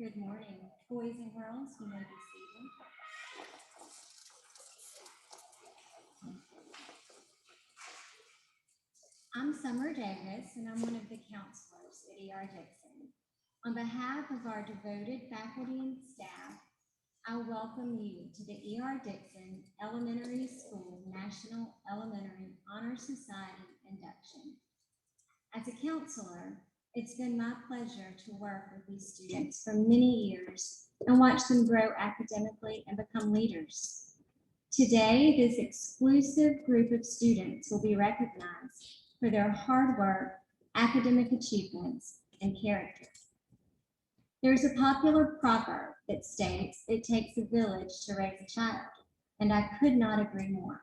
Good morning, boys and girls. You may be seated. I'm Summer Davis, and I'm one of the counselors at R Dickson. On behalf of our devoted faculty and staff, I welcome you to the R Dickson Elementary School National Elementary Honor Society induction. As a counselor, it's been my pleasure to work with these students for many years and watch them grow academically and become leaders. Today, this exclusive group of students will be recognized for their hard work, academic achievements, and character. There's a popular proverb that states it takes a village to raise a child, and I could not agree more.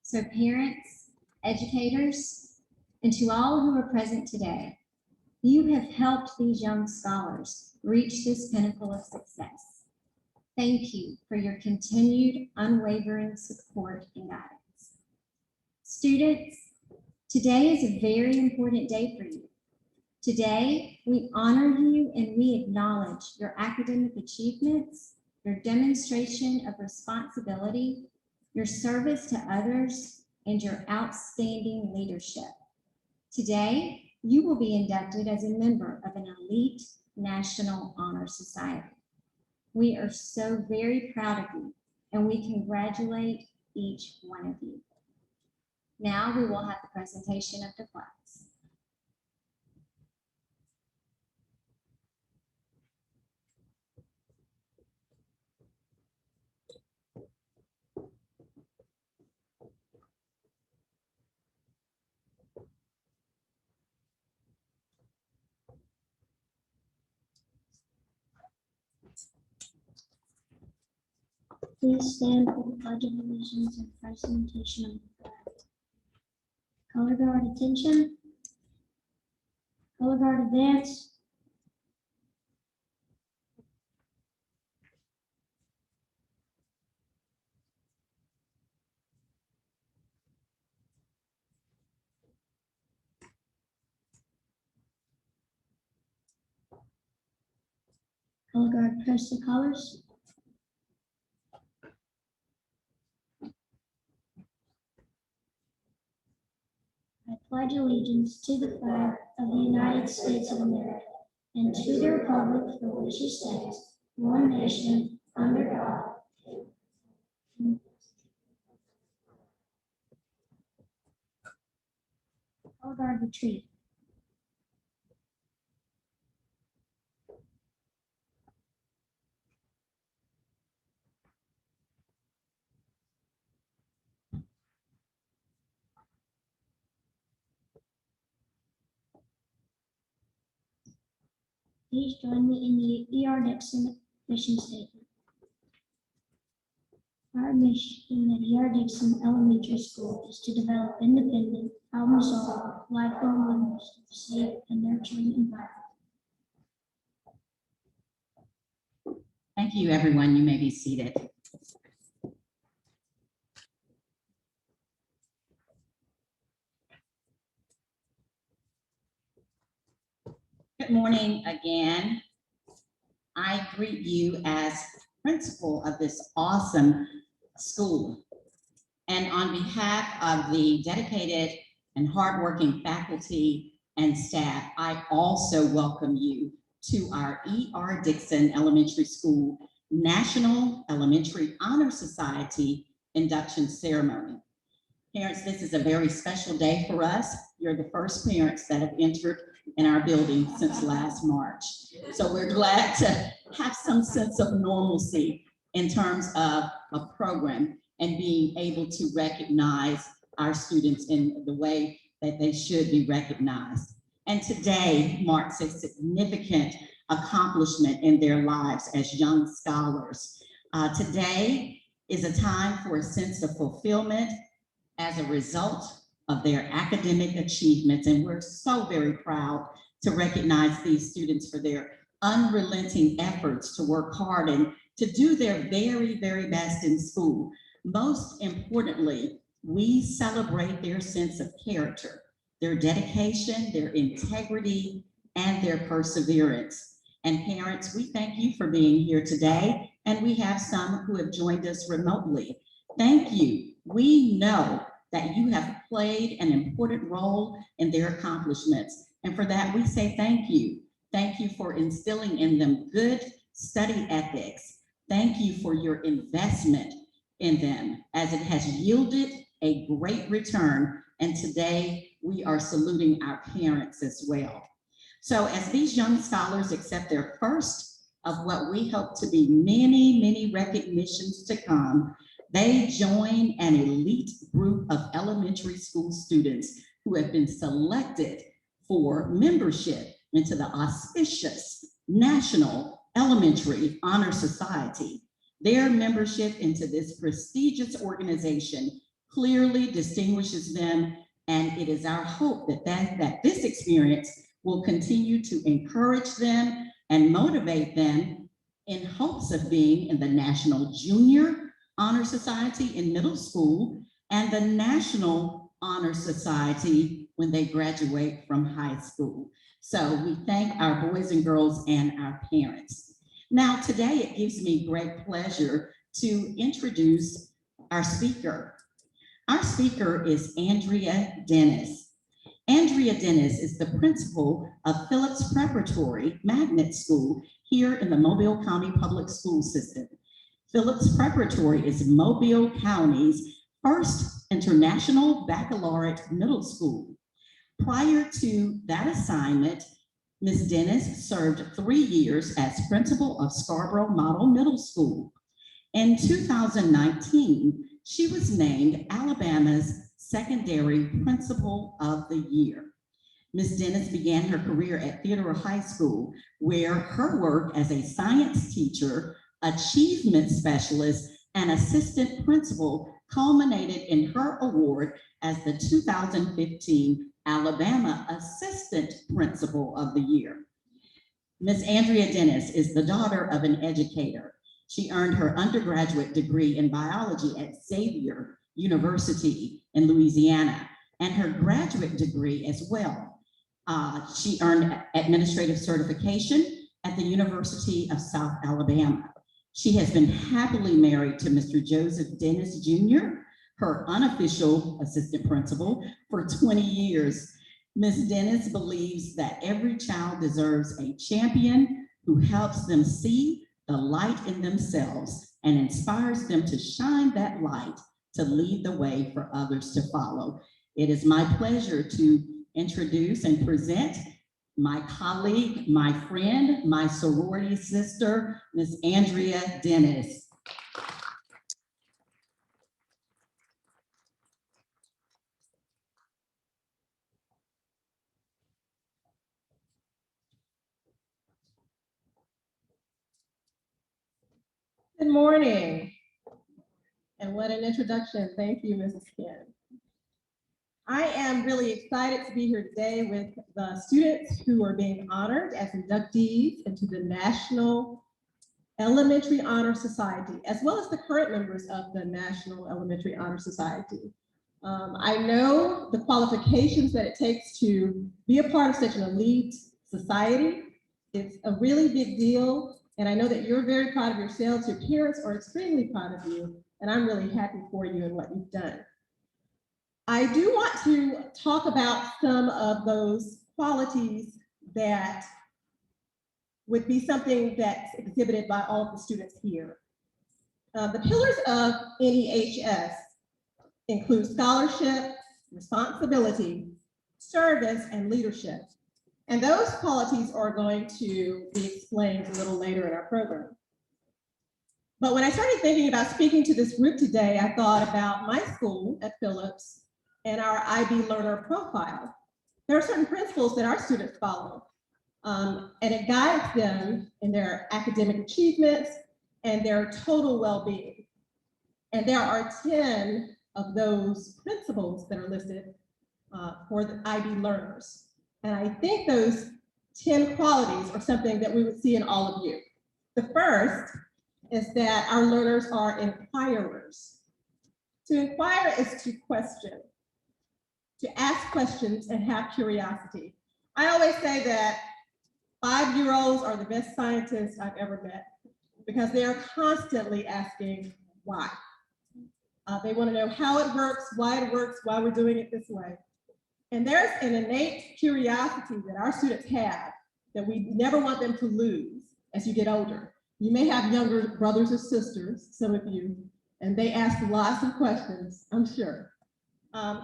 So parents, educators, and to all who are present today, you have helped these young scholars reach this pinnacle of success. Thank you for your continued unwavering support and guidance. Students, today is a very important day for you. Today, we honor you and we acknowledge your academic achievements, your demonstration of responsibility, your service to others, and your outstanding leadership. Today, you will be inducted as a member of an elite National Honor Society. We are so very proud of you, and we congratulate each one of you. Now we will have the presentation of the class. Please stand for the Pledge of Allegiance and presentation of the flag. Color guard attention. Color guard advance. Color guard press the colors. I pledge allegiance to the flag of the United States of America and to the republic for which it stands, one nation, under God. Color guard retreat. Please join me in the R Dickson mission statement. Our mission at R Dickson Elementary School is to develop independent, problem-solving, lifelong learners in a safe and nurturing environment. Thank you, everyone. You may be seated. Good morning again. I greet you as principal of this awesome school. And on behalf of the dedicated and hardworking faculty and staff, I also welcome you to our R Dickson Elementary School National Elementary Honor Society induction ceremony. Parents, this is a very special day for us. You're the first parents that have entered in our building since last March. So we're glad to have some sense of normalcy in terms of a program and being able to recognize our students in the way that they should be recognized. And today marks a significant accomplishment in their lives as young scholars. Today is a time for a sense of fulfillment as a result of their academic achievements. And we're so very proud to recognize these students for their unrelenting efforts to work hard and to do their very, very best in school. Most importantly, we celebrate their sense of character, their dedication, their integrity, and their perseverance. And parents, we thank you for being here today, and we have some who have joined us remotely. Thank you. We know that you have played an important role in their accomplishments, and for that we say thank you. Thank you for instilling in them good study ethics. Thank you for your investment in them, as it has yielded a great return, and today we are saluting our parents as well. So as these young scholars accept their first of what we hope to be many, many recognitions to come, they join an elite group of elementary school students who have been selected for membership into the auspicious National Elementary Honor Society. Their membership into this prestigious organization clearly distinguishes them, and it is our hope that this experience will continue to encourage them and motivate them in hopes of being in the National Junior Honor Society in middle school and the National Honor Society when they graduate from high school. So we thank our boys and girls and our parents. Now today it gives me great pleasure to introduce our speaker. Our speaker is Andrea Dennis. Andrea Dennis is the principal of Phillips Preparatory Magnet School here in the Mobile County Public School System. Phillips Preparatory is Mobile County's first international baccalaureate middle school. Prior to that assignment, Ms. Dennis served 3 years as principal of Scarborough Model Middle School. In 2019, she was named Alabama's Secondary Principal of the Year. Ms. Dennis began her career at Theodore High School, where her work as a science teacher, achievement specialist, and assistant principal culminated in her award as the 2015 Alabama Assistant Principal of the Year. Ms. Andrea Dennis is the daughter of an educator. She earned her undergraduate degree in biology at Xavier University in Louisiana, and her graduate degree as well. She earned administrative certification at the University of South Alabama. She has been happily married to Mr. Joseph Dennis Jr., her unofficial assistant principal, for 20 years. Ms. Dennis believes that every child deserves a champion who helps them see the light in themselves and inspires them to shine that light to lead the way for others to follow. It is my pleasure to introduce and present my colleague, my friend, my sorority sister, Ms. Andrea Dennis. Good morning. And what an introduction. Thank you, Mrs. Kim. I am really excited to be here today with the students who are being honored as inductees into the National Elementary Honor Society, as well as the current members of the National Elementary Honor Society. I know the qualifications that it takes to be a part of such an elite society. It's a really big deal. And I know that you're very proud of yourselves. Your parents are extremely proud of you. And I'm really happy for you and what you've done. I do want to talk about some of those qualities that would be something that's exhibited by all of the students here. The pillars of NEHS include scholarship, responsibility, service, and leadership. And those qualities are going to be explained a little later in our program. But when I started thinking about speaking to this group today, I thought about my school at Phillips and our IB learner profile. There are certain principles that our students follow, and it guides them in their academic achievements and their total well-being. And there are 10 of those principles that are listed for the IB learners. And I think those 10 qualities are something that we would see in all of you. The first is that our learners are inquirers. To inquire is to question, to ask questions and have curiosity. I always say that 5-year-olds are the best scientists I've ever met because they are constantly asking why. They want to know how it works, why we're doing it this way. And there's an innate curiosity that our students have that we never want them to lose as you get older. You may have younger brothers or sisters, some of you, and they ask lots of questions, I'm sure.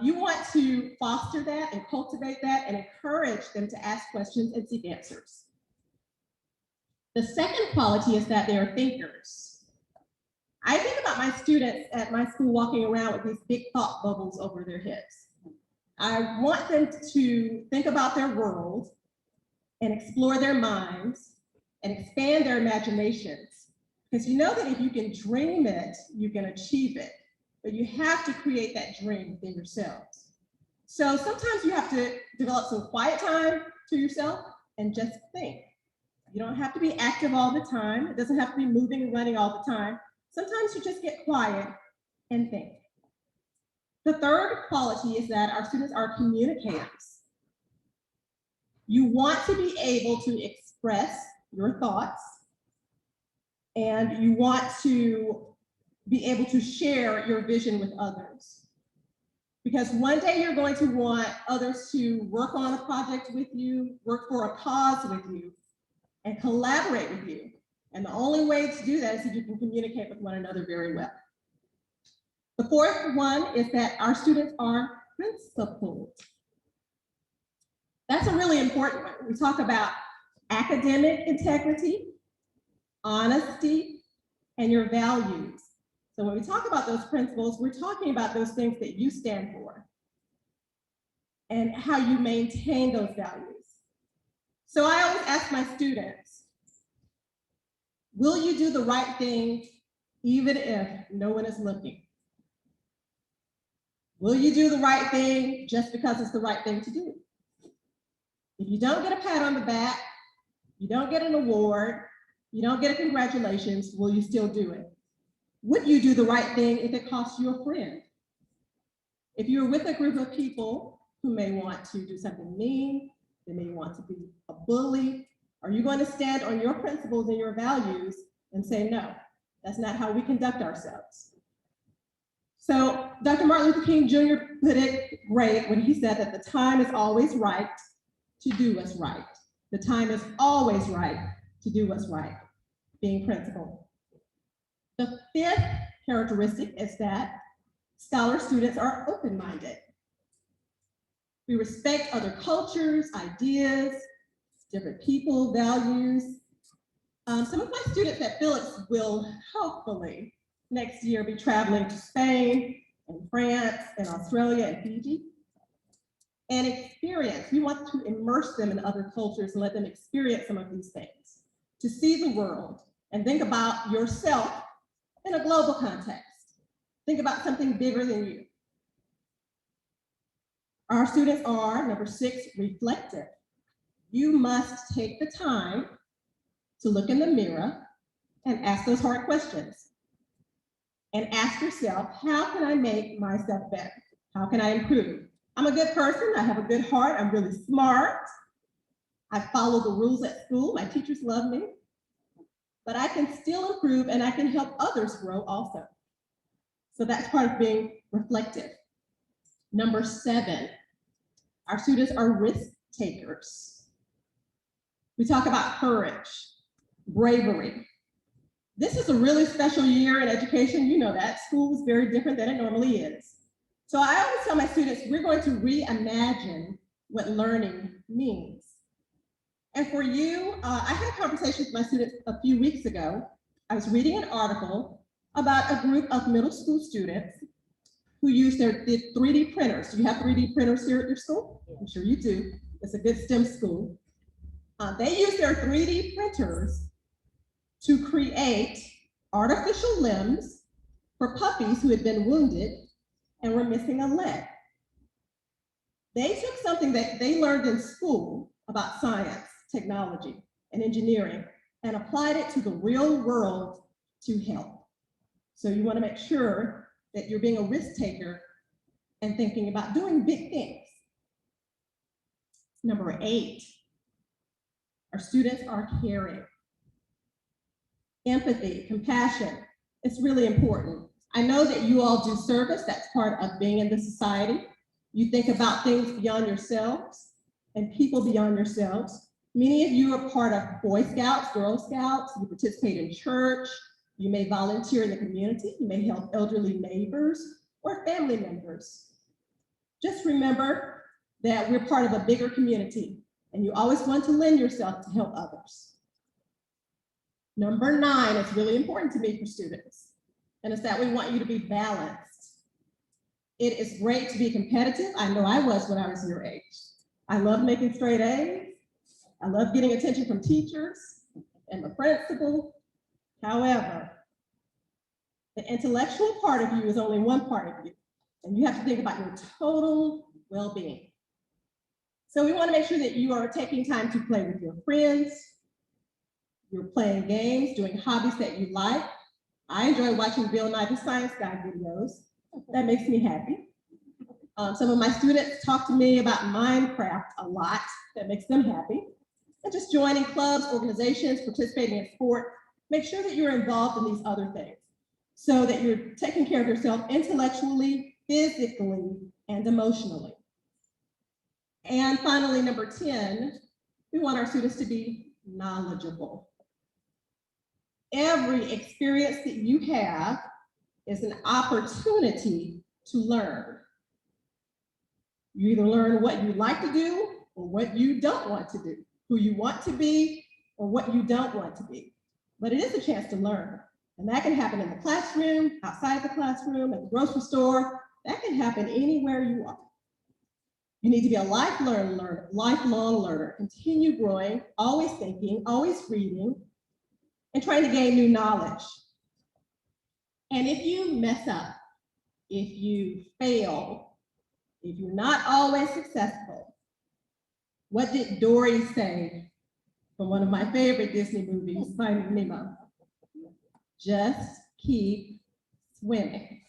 You want to foster that and cultivate that and encourage them to ask questions and seek answers. The second quality is that they are thinkers. I think about my students at my school walking around with these big thought bubbles over their heads. I want them to think about their world and explore their minds and expand their imaginations. Because you know that if you can dream it, you can achieve it. But you have to create that dream within yourselves. So sometimes you have to develop some quiet time to yourself and just think. You don't have to be active all the time. It doesn't have to be moving and running all the time. Sometimes you just get quiet and think. The third quality is that our students are communicators. You want to be able to express your thoughts, and you want to be able to share your vision with others. Because one day you're going to want others to work on a project with you, work for a cause with you, and collaborate with you. And the only way to do that is if you can communicate with one another very well. The fourth one is that our students are principled. That's a really important one. We talk about academic integrity, honesty, and your values. So when we talk about those principles, we're talking about those things that you stand for and how you maintain those values. So I always ask my students, will you do the right thing even if no one is looking? Will you do the right thing just because it's the right thing to do? If you don't get a pat on the back, you don't get an award, you don't get a congratulations, will you still do it? Would you do the right thing if it costs you a friend? If you're with a group of people who may want to do something mean, they may want to be a bully, are you going to stand on your principles and your values and say, no, that's not how we conduct ourselves? So Dr. Martin Luther King Jr. put it great when he said that the time is always right to do what's right. The time is always right to do what's right, being principled. The fifth characteristic is that scholar students are open-minded. We respect other cultures, ideas, different people, values. Some of my students at Phillips will hopefully next year be traveling to Spain and France and Australia and Fiji. And experience, we want to immerse them in other cultures and let them experience some of these things, to see the world and think about yourself in a global context. Think about something bigger than you. Our students are, number 6, reflective. You must take the time to look in the mirror and ask those hard questions. And ask yourself, how can I make myself better? How can I improve? I'm a good person, I have a good heart, I'm really smart. I follow the rules at school, my teachers love me. But I can still improve and I can help others grow also. So that's part of being reflective. Number 7, our students are risk takers. We talk about courage, bravery. This is a really special year in education. You know that. School is very different than it normally is. So I always tell my students, we're going to reimagine what learning means. And for you, I had a conversation with my students a few weeks ago. I was reading an article about a group of middle school students who use their 3D printers. Do you have 3D printers here at your school? I'm sure you do. It's a good STEM school. They use their 3D printers to create artificial limbs for puppies who had been wounded and were missing a leg. They took something that they learned in school about science, technology, and engineering and applied it to the real world to help. So you want to make sure that you're being a risk taker and thinking about doing big things. Number 8, Our students are caring. Empathy, compassion, it's really important. I know that you all do service, that's part of being in the society. You think about things beyond yourselves and people beyond yourselves. Many of you are part of Boy Scouts, Girl Scouts, you participate in church, you may volunteer in the community, you may help elderly neighbors or family members. Just remember that we're part of a bigger community and you always want to lend yourself to help others. Number 9 is really important to me for students, and it's that we want you to be balanced. It is great to be competitive. I know I was when I was your age. I love making straight A's. I love getting attention from teachers and the principal. However, the intellectual part of you is only one part of you, and you have to think about your total well-being. So we want to make sure that you are taking time to play with your friends, you're playing games, doing hobbies that you like. I enjoy watching Bill Nye the Science Guy videos. That makes me happy. Some of my students talk to me about Minecraft a lot. That makes them happy. And just joining clubs, organizations, participating in sport. Make sure that you're involved in these other things so that you're taking care of yourself intellectually, physically, and emotionally. And finally, number 10, we want our students to be knowledgeable. Every experience that you have is an opportunity to learn. You either learn what you like to do or what you don't want to do, who you want to be or what you don't want to be. But it is a chance to learn. And that can happen in the classroom, outside the classroom, at the grocery store. That can happen anywhere you are. You need to be a lifelong learner, continue growing, always thinking, always reading, and trying to gain new knowledge. And if you mess up, if you fail, if you're not always successful, what did Dory say from one of my favorite Disney movies, Finding Nemo? Just keep swimming.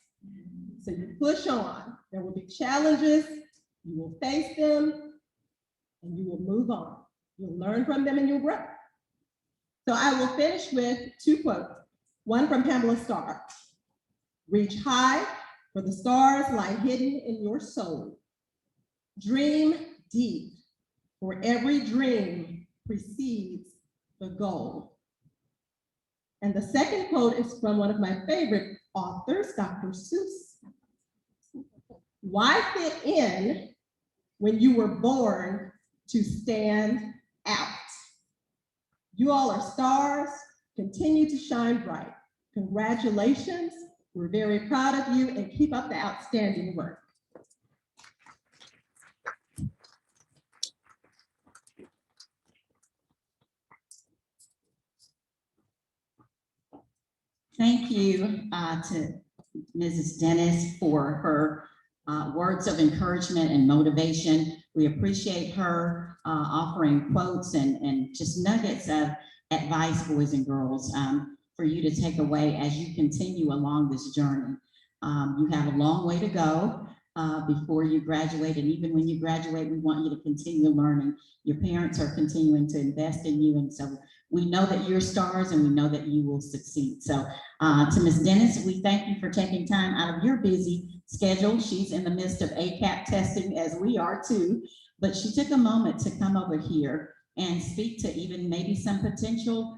So you push on. There will be challenges, you will face them, and you will move on. You'll learn from them and you'll grow. So I will finish with 2 quotes. One from Pamela Starr. Reach high, for the stars lie hidden in your soul. Dream deep, for every dream precedes the goal. And the second quote is from one of my favorite authors, Dr. Seuss. Why fit in when you were born to stand out? You all are stars, continue to shine bright. Congratulations, we're very proud of you, and keep up the outstanding work. Thank you to Mrs. Dennis for her words of encouragement and motivation. We appreciate her offering quotes and just nuggets of advice, boys and girls, for you to take away as you continue along this journey. You have a long way to go before you graduate, and even when you graduate, we want you to continue learning. Your parents are continuing to invest in you, and so we know that you're stars and we know that you will succeed. So to Ms. Dennis, we thank you for taking time out of your busy schedule. She's in the midst of ACAP testing, as we are too, but she took a moment to come over here and speak to even maybe some potential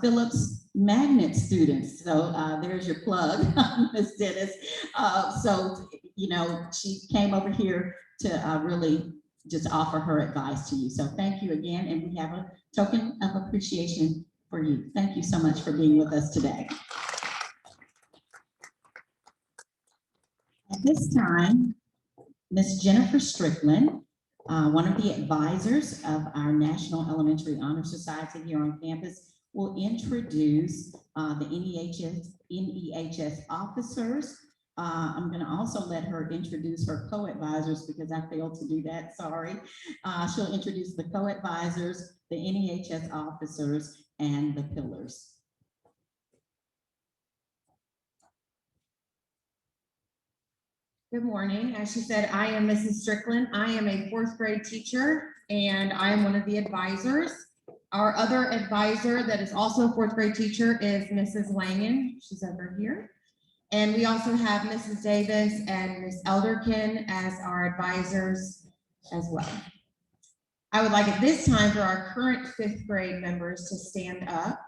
Phillips Magnet students. So there's your plug, Ms. Dennis. So, you know, she came over here to really just offer her advice to you. So thank you again, and we have a token of appreciation for you. Thank you so much for being with us today. At this time, Ms. Jennifer Strickland, one of the advisors of our National Elementary Honor Society here on campus, will introduce the NEHS officers. I'm going to also let her introduce her co-advisors because I failed to do that, sorry. She'll introduce the co-advisors, the NEHS officers, and the pillars. Good morning. As she said, I am Mrs. Strickland. I am a 4th grade teacher and I am one of the advisors. Our other advisor that is also a fourth grade teacher is Mrs. Langen. She's over here. And we also have Mrs. Davis and Ms. Elderkin as our advisors as well. I would like at this time for our current fifth grade members to stand up.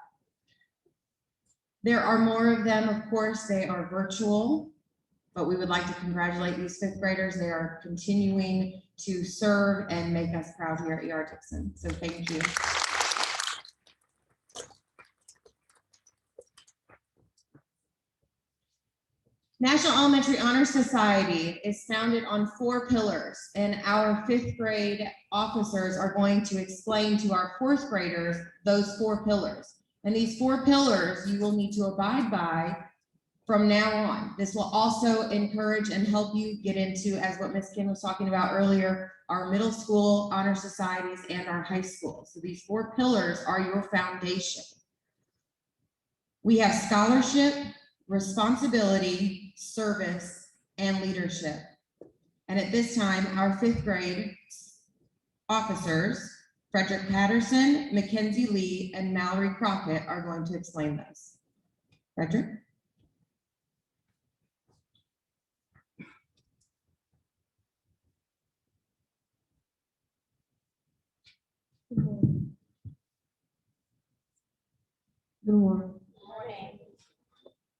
There are more of them, of course, they are virtual, but we would like to congratulate these fifth graders. They are continuing to serve and make us proud here at R Dickson. So thank you. National Elementary Honor Society is founded on 4 pillars, and our fifth grade officers are going to explain to our fourth graders those 4 pillars. And these 4 pillars you will need to abide by from now on. This will also encourage and help you get into, as what Ms. Kim was talking about earlier, our middle school honor societies and our high school. So these 4 pillars are your foundation. We have scholarship, responsibility, service, and leadership. And at this time, our fifth grade officers, Frederick Patterson, Mackenzie Lee, and Mallory Crockett are going to explain those. Frederick? Good morning.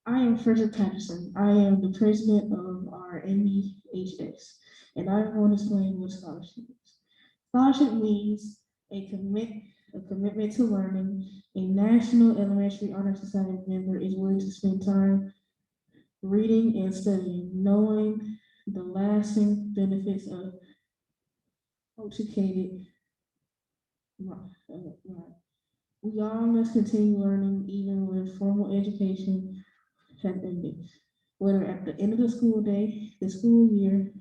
I am Frederick Patterson. I am the president of our NEHS, and I'm going to explain what scholarship is. Scholarship means a commitment to learning. A National Elementary Honor Society member is willing to spend time reading and studying, knowing the lasting benefits of educated life. We all must continue learning even when formal education has ended, whether at the end of the school day, the school year,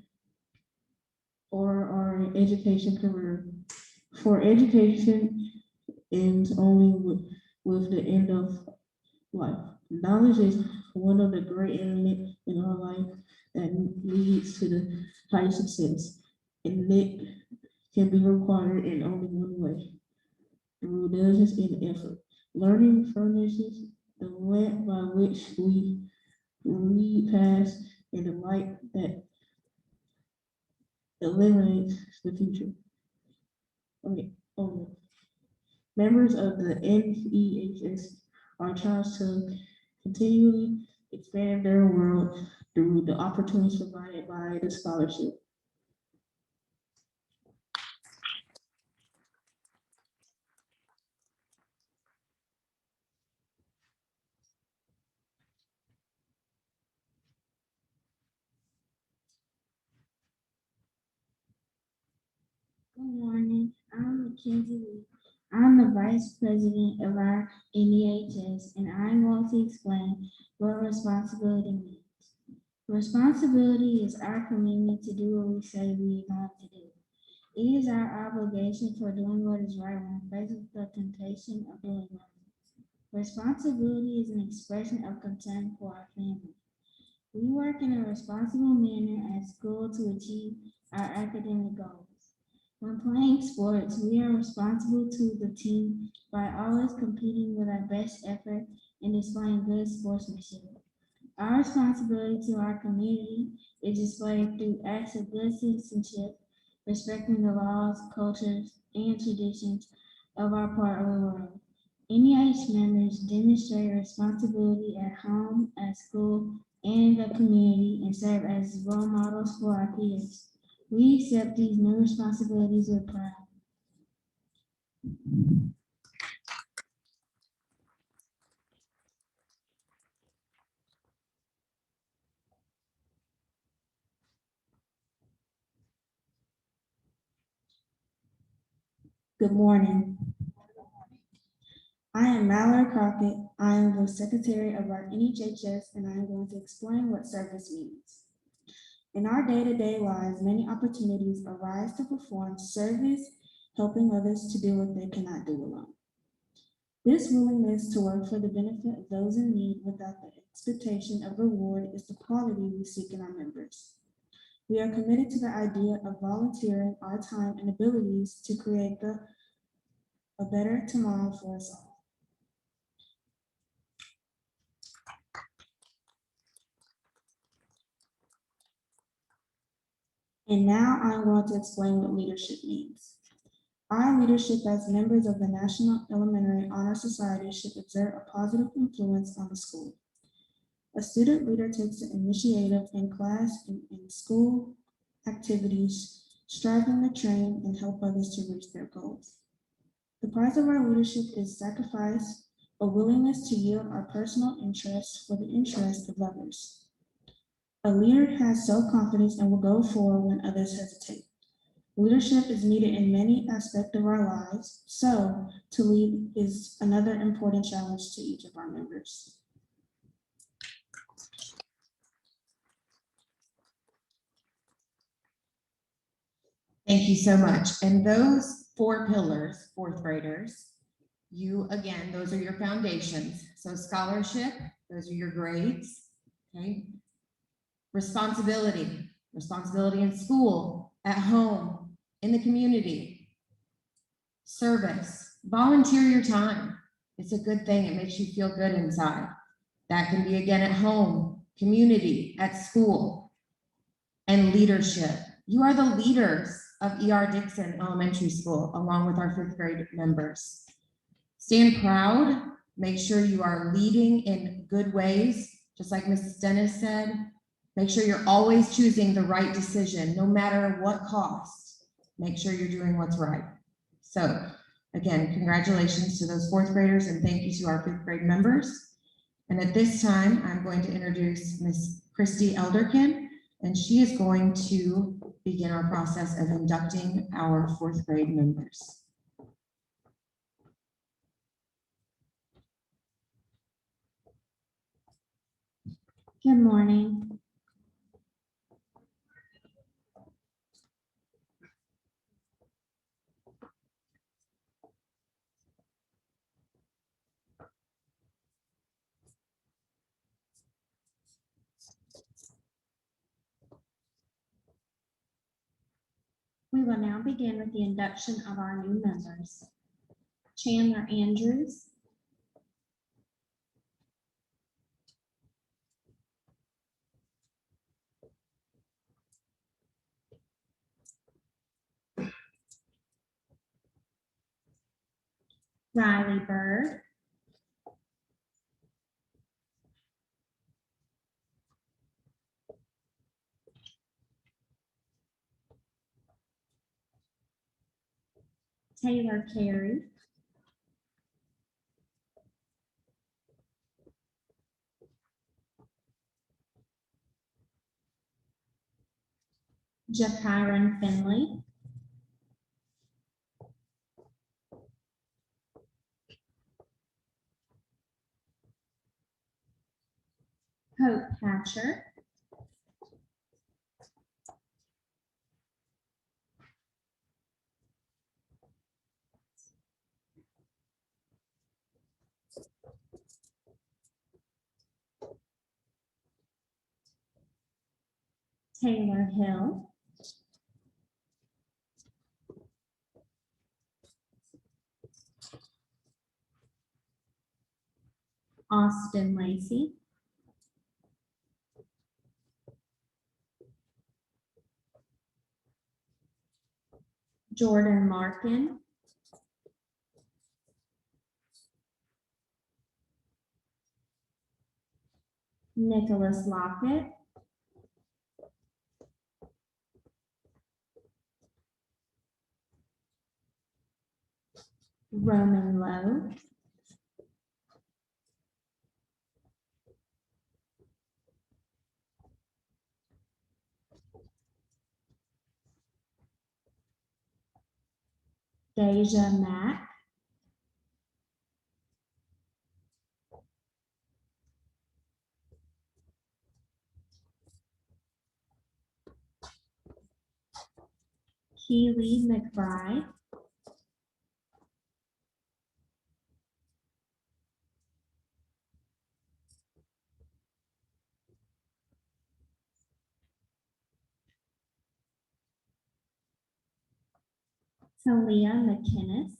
or our education career. For education ends only with the end of life. Knowledge is one of the great elements in our life that leads to the highest success, and it can be required in only one way, through diligence and effort. Learning furnishes the lamp by which we read past and the light that illuminates the future. Okay. Members of the NEHS are charged to continually expand their world through the opportunities provided by the scholarship. Good morning, I'm Mackenzie Lee. I'm the Vice President of our NEHS, and I'm going to explain what responsibility means. Responsibility is our commitment to do what we say we are going to do. It is our obligation for doing what is right when faced with the temptation of doing wrong. Responsibility is an expression of concern for our family. We work in a responsible manner at school to achieve our academic goals. When playing sports, we are responsible to the team by always competing with our best effort and displaying good sportsmanship. Our responsibility to our community is displayed through acts of good citizenship, respecting the laws, cultures, and traditions of our part of the world. NEH members demonstrate responsibility at home, at school, and in the community, and serve as role models for our peers. We accept these new responsibilities with pride. Good morning. I am Mallory Crockett. I am the secretary of our NEHS, and I am going to explain what service means. In our day-to-day lives, many opportunities arise to perform service, helping others to do what they cannot do alone. This willingness to work for the benefit of those in need without the expectation of reward is the quality we seek in our members. We are committed to the idea of volunteering our time and abilities to create a a better tomorrow for us all. And now I'm going to explain what leadership means. Our leadership as members of the National Elementary Honor Society should exert a positive influence on the school. A student leader takes the initiative in class and in school activities, striving to train and help others to reach their goals. The prize of our leadership is sacrifice, a willingness to yield our personal interests for the interest of others. A leader has self-confidence and will go forward when others hesitate. Leadership is needed in many aspects of our lives, so to lead is another important challenge to each of our members. Thank you so much. And those 4 pillars, fourth graders, again, those are your foundations. So scholarship, those are your grades, okay? Responsibility in school, at home, in the community. Service, volunteer your time. It's a good thing. It makes you feel good inside. That can be again at home, community, at school. And leadership. You are the leaders of R Dickson Elementary School, along with our 5th grade members. Stand proud. Make sure you are leading in good ways, just like Mrs. Dennis said. Make sure you're always choosing the right decision, no matter what cost. Make sure you're doing what's right. So again, congratulations to those 4th graders and thank you to our 5th grade members. And at this time, I'm going to introduce Miss Christy Elderkin, and she is going to begin our process of inducting our 4th grade members. Good morning. We will now begin with the induction of our new members. Chandler Andrews. Riley Bird. Taylor Carey. Jakiron Finley. Hope Hatcher. Taylor Hill. Austin Lacey. Jordan Larkin. Nicholas Lockett. Roman Lowe. Deja Mack. Keely McBride. Talia McInnes.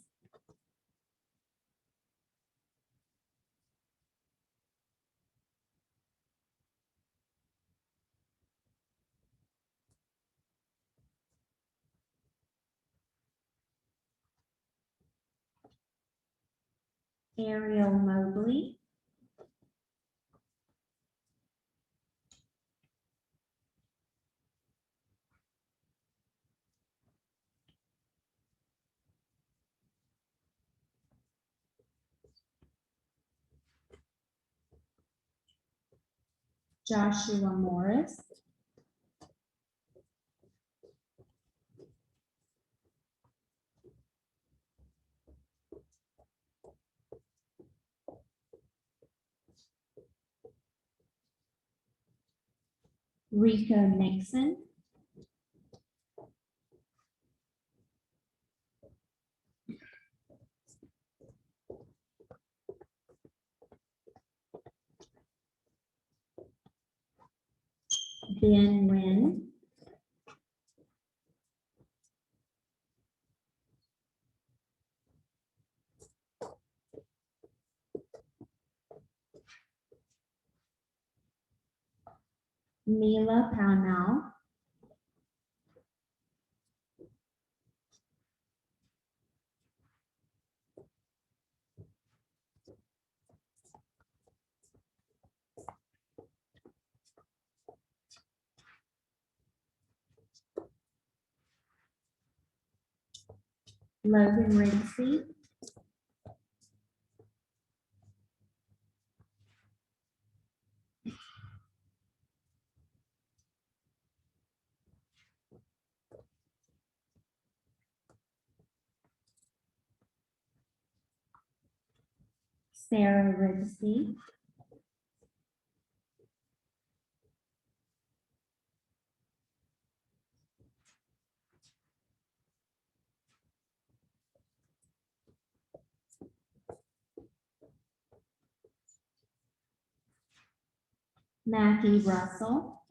Ariel Mobley, Joshua Morris, Rico Nixon, Ben Nguyen, Mila Pownell, Logan Rigsby, Sarah Rigsby, Matthew Russell,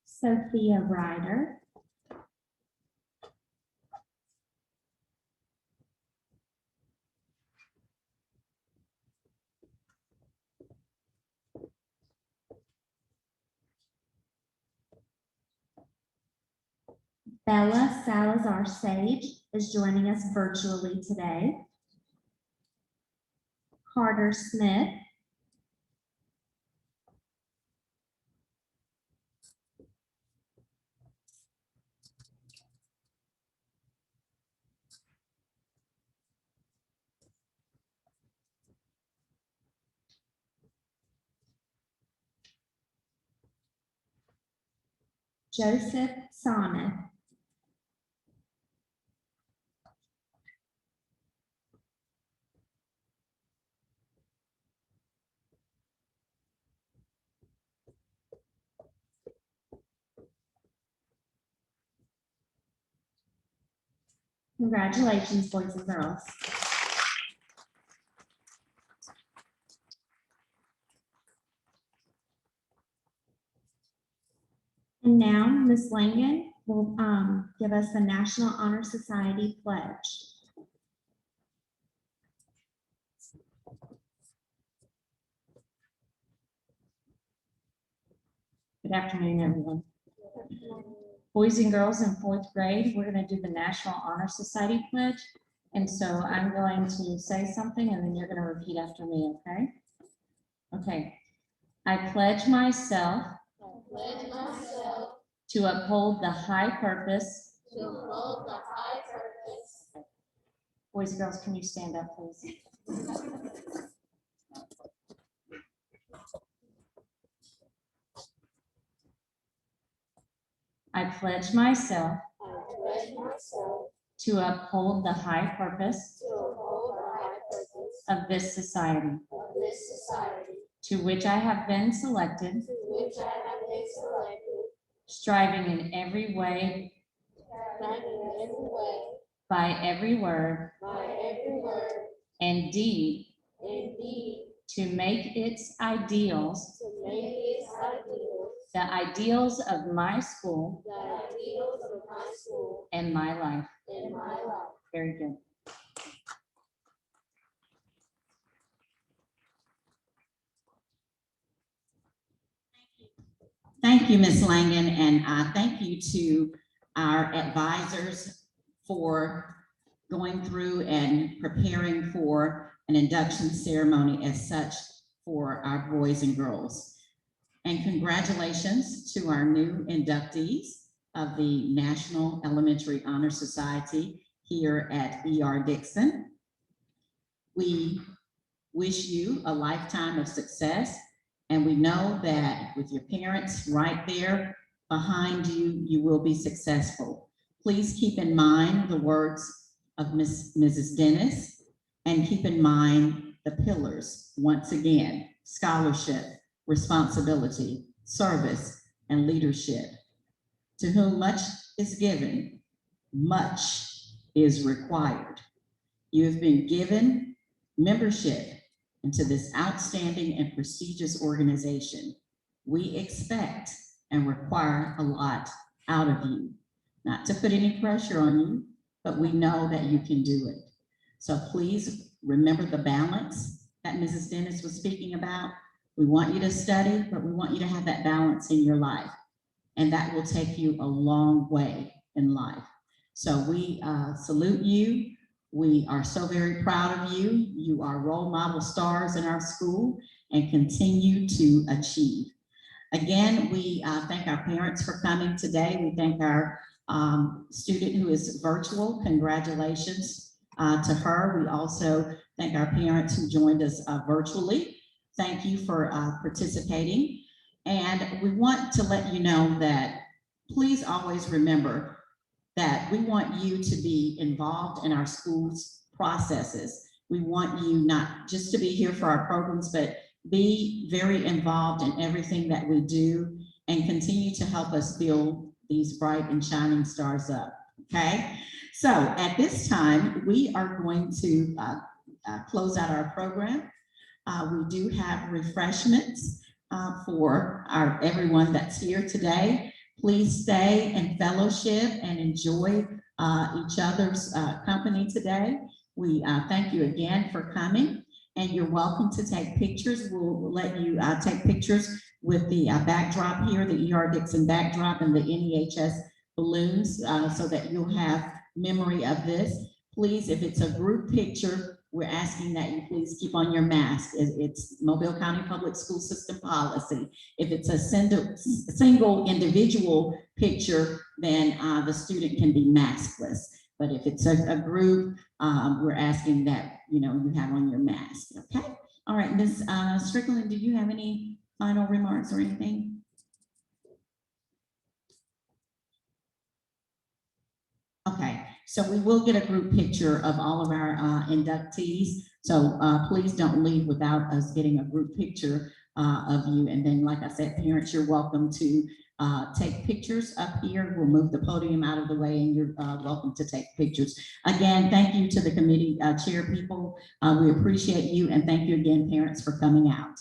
Sophia Ryder, Bella Salazar Sage is joining us virtually today. Carter Smith, Joseph Sonnet, congratulations, boys and girls. And now Ms. Langen will give us the National Honor Society pledge. Good afternoon, everyone. Boys and girls in fourth grade, we're going to do the National Honor Society pledge. And so I'm going to say something and then you're going to repeat after me, okay? Okay. I pledge myself to uphold the high purpose. Boys and girls, can you stand up, please? I pledge myself to uphold the high purpose of this society, to which I have been selected, striving in every way, by every word and deed, to make its ideals, the ideals of my school and my life. Very good. thank you, Ms. Langen, and thank you to our advisors for going through and preparing for an induction ceremony as such for our boys and girls. And congratulations to our new inductees of the National Elementary Honor Society here at R Dickson. We wish you a lifetime of success, and we know that with your parents right there behind you, you will be successful. Please keep in mind the words of Mrs. Dennis, and keep in mind the pillars, once again: scholarship, responsibility, service, and leadership. To whom much is given, much is required. You have been given membership into this outstanding and prestigious organization. We expect and require a lot out of you. Not to put any pressure on you, but we know that you can do it. So please remember the balance that Mrs. Dennis was speaking about. We want you to study, but we want you to have that balance in your life. And that will take you a long way in life. So we salute you. We are so very proud of you. You are role model stars in our school and continue to achieve. Again, we thank our parents for coming today. We thank our student who is virtual. Congratulations to her. We also thank our parents who joined us virtually. Thank you for participating. And we want to let you know that please always remember that we want you to be involved in our school's processes. We want you not just to be here for our programs, but be very involved in everything that we do and continue to help us build these bright and shining stars up, okay? So at this time, we are going to close out our program. We do have refreshments for everyone that's here today. Please stay and fellowship and enjoy each other's company today. We thank you again for coming, and you're welcome to take pictures. We'll let you take pictures with the backdrop here, the R Dickson backdrop and the NEHS balloons, so that you'll have memory of this. Please, if it's a group picture, we're asking that you please keep on your mask. It's Mobile County Public School System policy. If it's a single individual picture, then the student can be maskless. But if it's a group, we're asking that you have on your mask, okay? All right, Ms. Strickland, do you have any final remarks or anything? Okay. So we will get a group picture of all of our inductees. So please don't leave without us getting a group picture of you. And then, like I said, parents, you're welcome to take pictures up here. We'll move the podium out of the way and you're welcome to take pictures. Again, thank you to the committee chair people. We appreciate you, and thank you again, parents, for coming out.